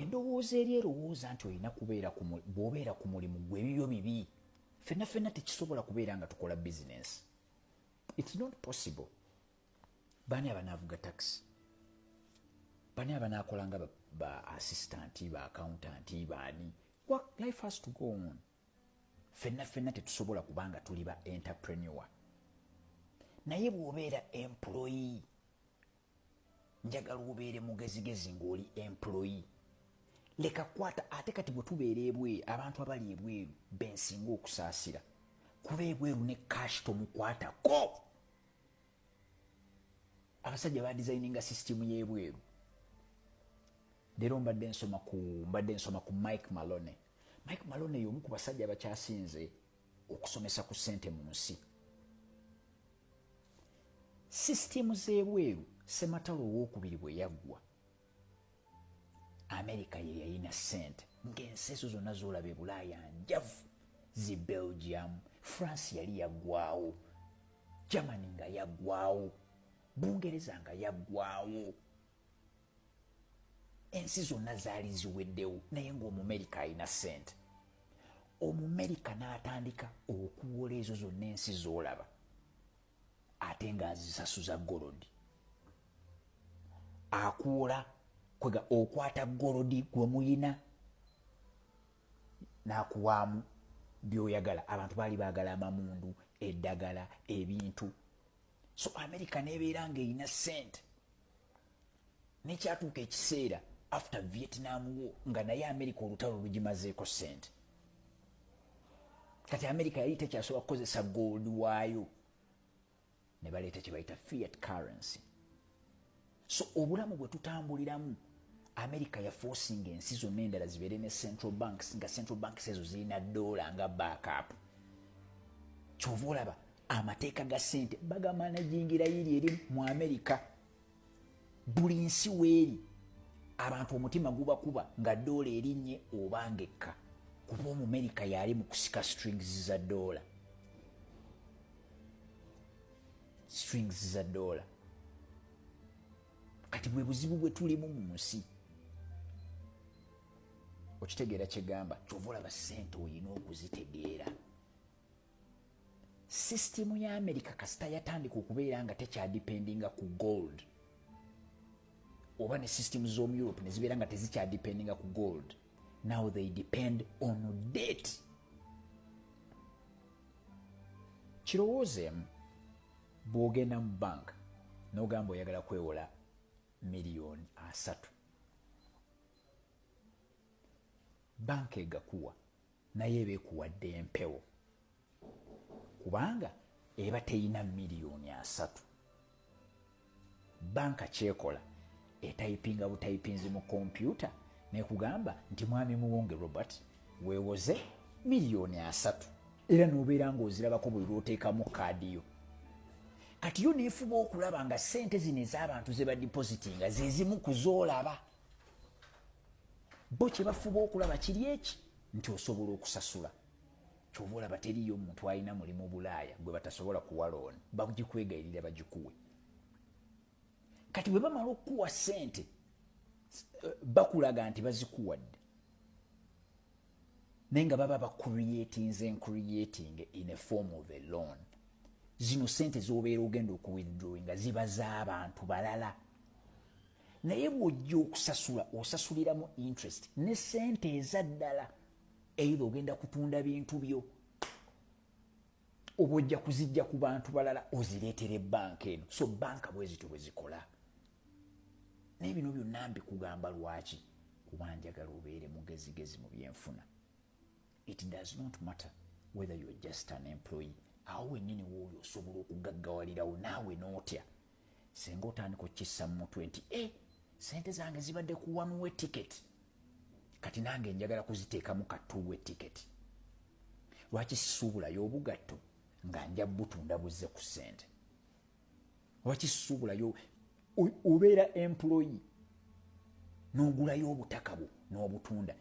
endowooza eri erowooza nti olina kubeera bw'obeera ku mulimu gwe ebibyo bibi. Ffenna tekisobola kubeera nga tukola bizinesi. It's not possible. Bani abanaavuga taxi? Bani abanaakola nga ba assistant, ba accountant, baani? Life has to go on. Ffenna tetusobola kubanga tuli ba entrepreneur. Naye bw'obeera employee, njagala obeere mugezigezi ng'oli employee. Leka kwata ate kati bwe tubeera ebweru, abantu abali ebweru bensinga okusaasira. Kuba ebweru ne cash tomukwatako. Abasajja ba designinga system y'ebweru. Leero mbadde nsoma ku Mike Malone. Mike Malone y'omu ku basajja abakyasinze okusomesa ku Sente mu nsi. System z'ebweru Ssematalo owookubiri bwe yaggwa, America ye yalina Sente, ng'ensi ezo zonna z'olaba e Bulaaya njavu, zi Belgium, France yali yaggwaawo, Germany nga yaggwaawo, Bungereza nga yaggwaawo. Ensi zonna zaali ziweddewo, naye ng'Omumerika alina Sente. Omumerika n'atandika okuwola ezo zonna ensi z'olaba, ate ng'azisasuza golodi. Akuwola kwega okwata golodi gwe muyina n'akuwaamu by'oyagala. Abantu baali baagala amamundu, eddagala, ebintu. So America n'ebeera ng'erina Sente. Nekyatuuka ekiseera after Vietnam War nga naye America olutalo lugimazeeko Sente. Kati America yali tekyasobola kukozesa gold waayo, ne baleeta kye bayita fiat currency. So obulamu bwe tutambuliramu, America yaforcinga ensi zonna endala zibeere ne central banks, nga central banks ezo zirina dola nga backup. Kyova olaba amateeka ga Sente bagamanagingira yiri eri mu America. Buli nsi weeri abantu omutima gubakuba nga dola erinnye oba ngekka, kuba Omumerika yali mu kusika strings za dola. Strings za dola. Kati bwe buzibu bwe tulimu mu nsi. Okitegeera kyegamba, kyova olaba Sente olina okuzitegeera. System ya America kasita yatandika okubeera nga tekyadipendinga ku gold, oba ne system z'omu Europe ne zibeera nga tezikyadipendinga ku gold. Now they depend on debt. Kirowoozeemu bw'ogenda mu bank n'ogamba oyagala kwewola miliyoni 3, banka egakuwa naye eba ekuwadde empewo, kubanga eba teyina miliyoni 3. Banka kyekola etayipinga butayipinzi mu kompyuta nekugamba nti mwami Muwonge Robert weewoze miliyoni 3, era n'obeera ng'ozirabako buli lw'oteekamu kaadi yo. Kati yo neefuba okulaba nga Sente zino ez'abantu ze badipositinga ze zimu ku zoolaba. Bo kye bafuba okulaba kiri eki nti osobola okusasula. Kyova olaba teriyo omuntu alina mulimu Bulaaya gwe batasobola kuwa looni, bagikwegayirira bagikuwe. Kati bwe bamala okukuwa Sente bakulaga nti bazikuwadde, naye nga baba bacreating in a form of a loan. Zino Sente z'obeera ogenda okuwithdrawinga ziba z'abantu balala, naye bw'ojja okusasula osasuliramu interest ne Sente ezaddala. Either ogenda kutunda bintu byo oba ojja kuzijja ku bantu balala ozireetere ebbanka eno. So banka bwe zityo bwe zikola. Naye bino byonna mbikugamba lwaki? Kuba njagala obeere mugezigezi mu byenfuna. It does not matter whether you are just an employee. Awo wennyini w'oli osobola okugaggawalirawo naawe n'otya. Singa otandika okukissa mu mutwe nti Sente zange zibadde ku one way ticket, kati nange njagala kuziteekamu ka two way ticket. Lwaki sisuubulayo obugatto nga nja butunda buzze ku Sente? Lwaki sisuubulayo obeera employee n'ogulayo obutaka bwo n'obutunda